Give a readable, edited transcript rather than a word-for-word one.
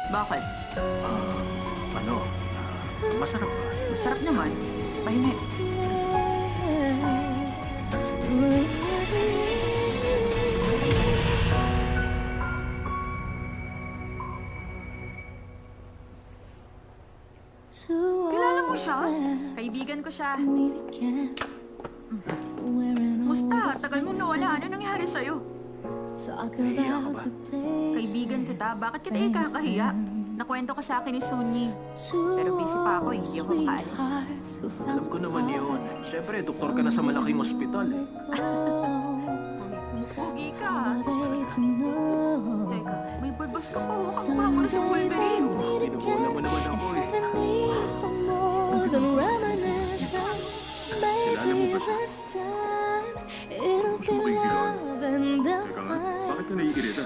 Bakit? Masarap ba? Masarap naman. Pahingi. Kilala mo siya? Kaibigan ko siya. Musta? Tagal mo nawala. Ano nangyari sa'yo? Nahiya ka ba? Kaibigan kita. Bakit kita ikakahiya? Nakwento ka sa akin ni Sunyi. Pero busy pa ako, hindi ako makaalis. Alam ko naman yun. Siyempre, doktor ka na sa malaking ospital eh. Pogi ka. Teka, may balbas ka pa. Kamukha mo na sa Wolverine. Pinukulang mo naman ako eh. Kilala mo ba siya? It'll be love and Teka nga, bakit ka naiirita?